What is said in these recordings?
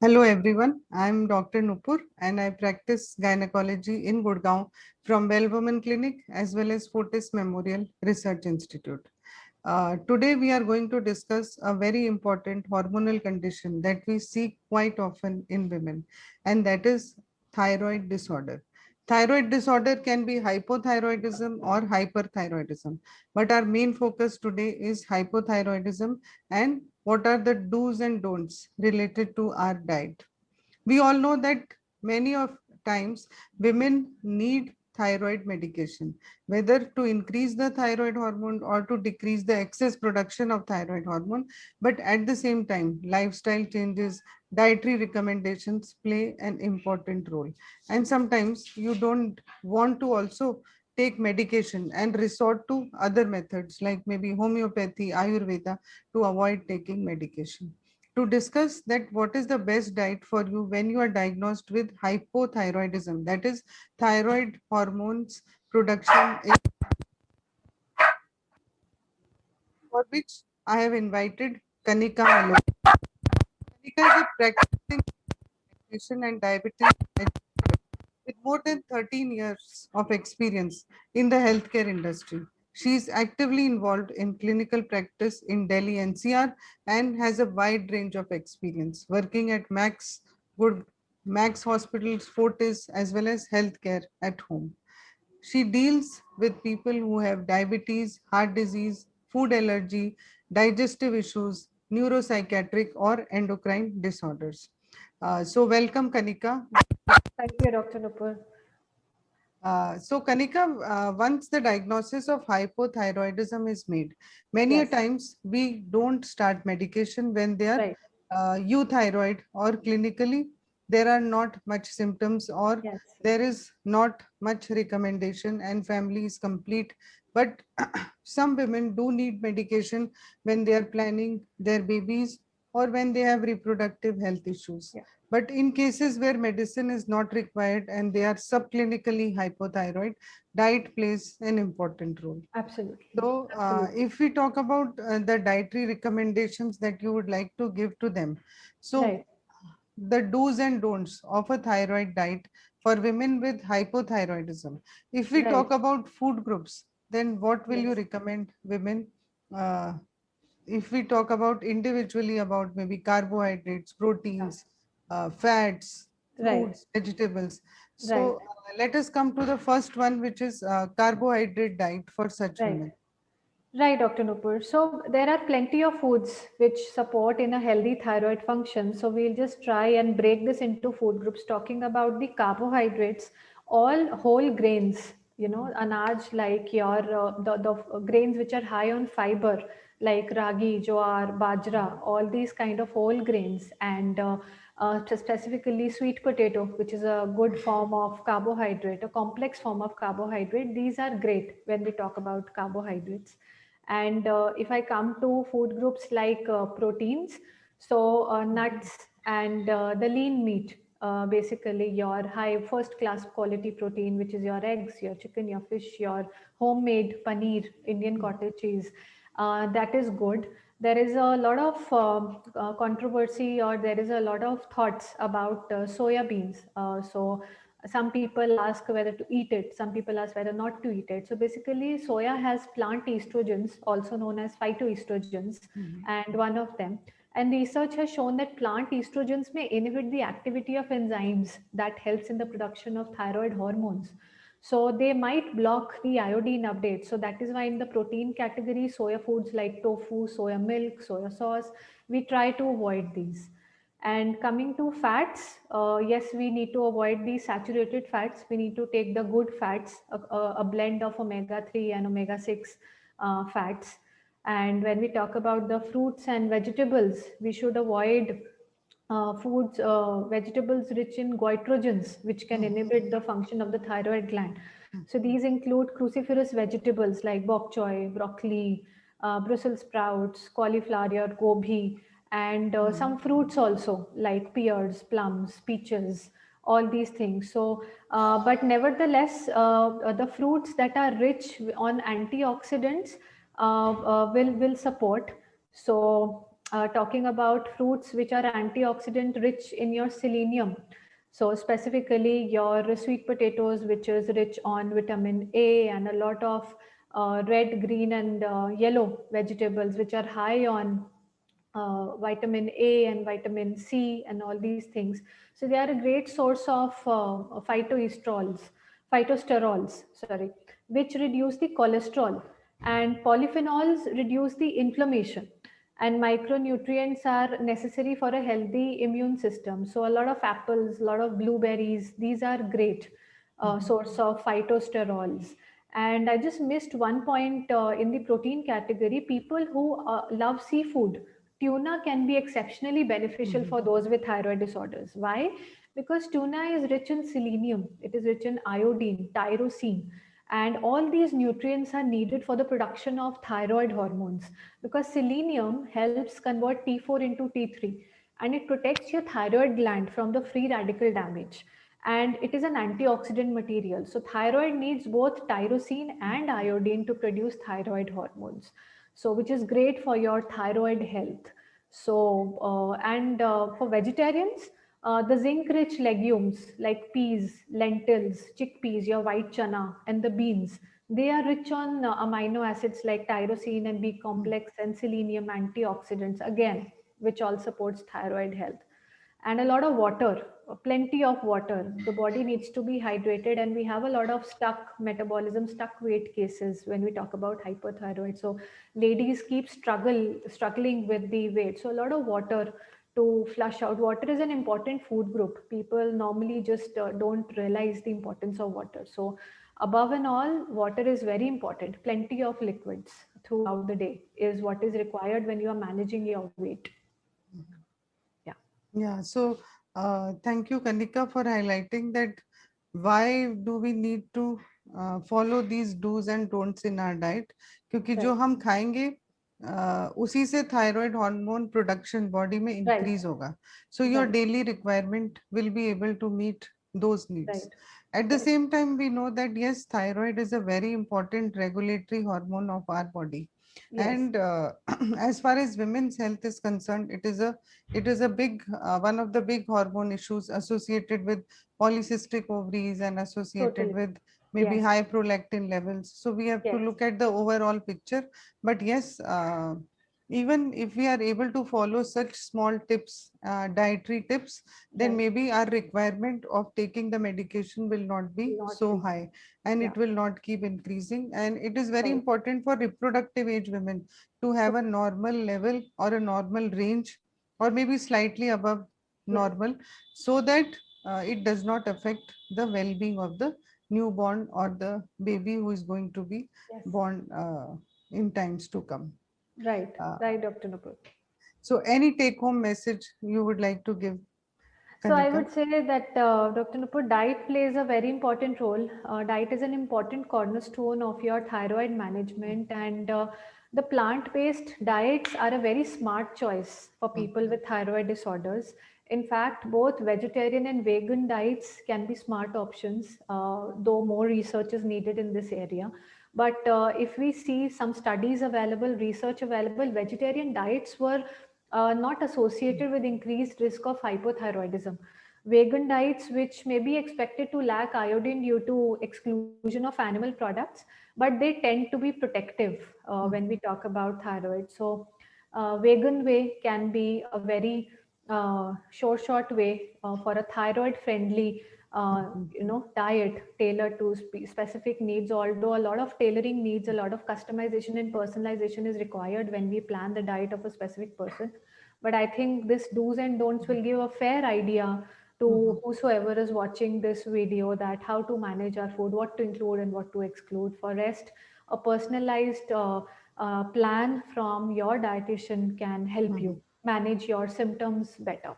Hello everyone, I am Dr. Nupur and I practice gynecology in Gurgaon from Well Women Clinic as well as Fortis Memorial Research Institute. Today we are going to discuss a very important hormonal condition that we see quite often in women, and that is thyroid disorder. Thyroid disorder can be hypothyroidism or hyperthyroidism, but our main focus today is hypothyroidism and what are the do's and don'ts related to our diet. We all know that many of times women need thyroid medication, whether to increase the thyroid hormone or to decrease the excess production of thyroid hormone. But at the same time, lifestyle changes, dietary recommendations play an important role. And sometimes you don't want to also take medication and resort to other methods like maybe homeopathy, Ayurveda to avoid taking medication. To discuss that what is the best diet for you when you are diagnosed with hypothyroidism, that is thyroid hormones production for which I have invited Kanika Maloo. Kanika is a practicing dietitian and diabetes educator with more than 13 years of experience in the healthcare industry. She is actively involved in clinical practice in Delhi NCR and has a wide range of experience working at Good Max Hospitals, Fortis, as well as healthcare at home. She deals with people who have diabetes, heart disease, food allergy, digestive issues, neuropsychiatric or endocrine disorders. So welcome Kanika. Thank you, Dr. Nupur. So Kanika, once the diagnosis of hypothyroidism is made, many a Yes, times we don't start medication when they are right. euthyroid or clinically there are not much symptoms or Yes, there is not much recommendation and family is complete. But some women do need medication when they are planning their babies or when they have reproductive health issues. yeah, But in cases where medicine is not required and they are subclinically hypothyroid, diet plays an important role. absolutely. So, Absolutely. if we talk about the dietary recommendations that you would like to give to them, so Right. the do's and don'ts of a thyroid diet for women with hypothyroidism. If we Right. talk about food groups, then what will you Yes. recommend women? Uh, if we talk about individually about maybe carbohydrates, Yeah. proteins, fats, Right. fruits, vegetables. Right. So let us come to the first one, which is carbohydrate diet for such Right. women. Right, Dr. Nupur. So there are plenty of foods which support in a healthy thyroid function. So we'll just try and break this into food groups, talking about the carbohydrates, all whole grains, anaj like your the grains which are high on fiber, like ragi, jowar, bajra, all these kind of whole grains, and specifically sweet potato, which is a good form of carbohydrate, a complex form of carbohydrate. These are great when we talk about carbohydrates. And if I come to food groups like proteins, so nuts and the lean meat, basically your high first class quality protein, which is your eggs, your chicken, your fish, your homemade paneer, Indian cottage cheese, that is good. There is a lot of controversy, or there is a lot of thoughts about soya beans. So some people ask whether to eat it, some people ask whether not to eat it. So basically soya has plant estrogens, also known as phytoestrogens, Mhm. and one of them, and research has shown that plant estrogens may inhibit the activity of enzymes that helps in the production of thyroid hormones. So they might block the iodine update. So that is why in the protein category, soya foods like tofu, soya milk, soya sauce, we try to avoid these. And coming to fats, yes, we need to avoid the saturated fats. We need to take the good fats, a blend of omega 3 and omega 6 fats. And when we talk about the fruits and vegetables, we should avoid vegetables rich in goitrogens, which can inhibit the function of the thyroid gland. So these include cruciferous vegetables like bok choy, broccoli, Brussels sprouts, cauliflower, gobi, and some fruits also like pears, plums, peaches, all these things. So, but nevertheless, the fruits that are rich on antioxidants will support. So talking about fruits which are antioxidant rich in your selenium. So specifically your sweet potatoes, which is rich on vitamin A, and a lot of red, green, and yellow vegetables, which are high on vitamin A and vitamin C and all these things. So they are a great source of phytosterols, sorry, which reduce the cholesterol, and polyphenols reduce the inflammation. And micronutrients are necessary for a healthy immune system. So a lot of apples, a lot of blueberries, these are great source of phytosterols. And I just missed one point in the protein category. People who love seafood, tuna can be exceptionally beneficial Mhm. for those with thyroid disorders. Why? Because tuna is rich in selenium, it is rich in iodine, tyrosine, and all these nutrients are needed for the production of thyroid hormones, because selenium helps convert T4 into T3, and it protects your thyroid gland from the free radical damage, and it is an antioxidant material. So thyroid needs both tyrosine and iodine to produce thyroid hormones, so which is great for your thyroid health. So and for vegetarians, the zinc rich legumes like peas, lentils, chickpeas, your white chana, and the beans, they are rich on amino acids like tyrosine and B complex and selenium, antioxidants again, which all supports thyroid health. And a lot of water, plenty of water. The body needs to be hydrated, and we have a lot of stuck metabolism, stuck weight cases when we talk about hyperthyroid. So ladies keep struggling with the weight. So a lot of water to flush out. Water is an important food group. People normally just don't realize the importance of water. So above and all, water is very important. Plenty of liquids throughout the day is what is required when you are managing your weight. Yeah. Yeah, so thank you, Kanika, for highlighting that why do we need to follow these do's and don'ts in our diet? क्योंकि जो Right. हम खाएंगे उसी से thyroid hormone production body में Right. Increase होगा. So your Right. daily requirement will be able to meet those needs. Right. At the Right. same time, we know that yes, thyroid is a very important regulatory hormone of our body. Yes. And as far as women's health is concerned, it is a big one of the big hormone issues associated with polycystic ovaries and associated Totally. with maybe Yes. high prolactin levels. So we have to Yes. look at the overall picture. But yes, even if we are able to follow such small tips, dietary tips, then Right. maybe our requirement of taking the medication will not be Will not so be. high, and Yeah. it will not keep increasing. And it is very Correct. important for reproductive age women to have a Correct. normal level or a normal range, or maybe slightly above Yeah. normal, so that it does not affect the well-being of the newborn or the baby who is going to be Yes. born in times to come. Right. Uh, Right, Dr. Nupur. so any take-home message you would like to give, So I Kanika? would say that Dr. Nupur, diet plays a very important role. Diet is an important cornerstone of your thyroid management, and the plant-based diets are a very smart choice for people with thyroid disorders. In fact, both vegetarian and vegan diets can be smart options, though more research is needed in this area. But if we see some studies available, research available, vegetarian diets were not associated with increased risk of hypothyroidism. Vegan diets, which may be expected to lack iodine due to exclusion of animal products, but they tend to be protective when we talk about thyroid. So, vegan way can be a very short way for a thyroid friendly diet tailored to specific needs, although a lot of tailoring needs, a lot of customization and personalization is required when we plan the diet of a specific person. But I think this do's and don'ts will give a fair idea to whosoever is watching this video, that how to manage our food, what to include and what to exclude. For rest, a personalized plan from your dietitian can help you manage your symptoms better.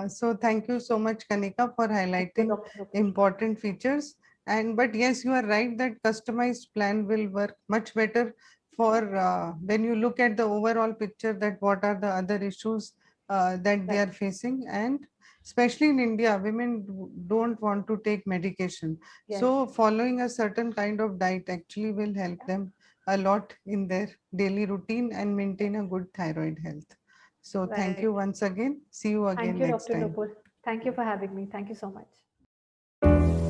So thank you so much, Kanika, for Thank you, highlighting Dr. Nupur. important features. And but yes, you are right that customized plan will work much better Yeah, for when you look at the overall picture, that what are the other issues that they right. are facing. And especially in India, women don't want to take medication. Yes. So following a certain kind of diet actually will help Yeah. them a lot in their daily routine and maintain a good thyroid health. So thank you Right. once again. See you Thank again you, next Dr. time. Nupur. Thank you for having me. Thank you so much.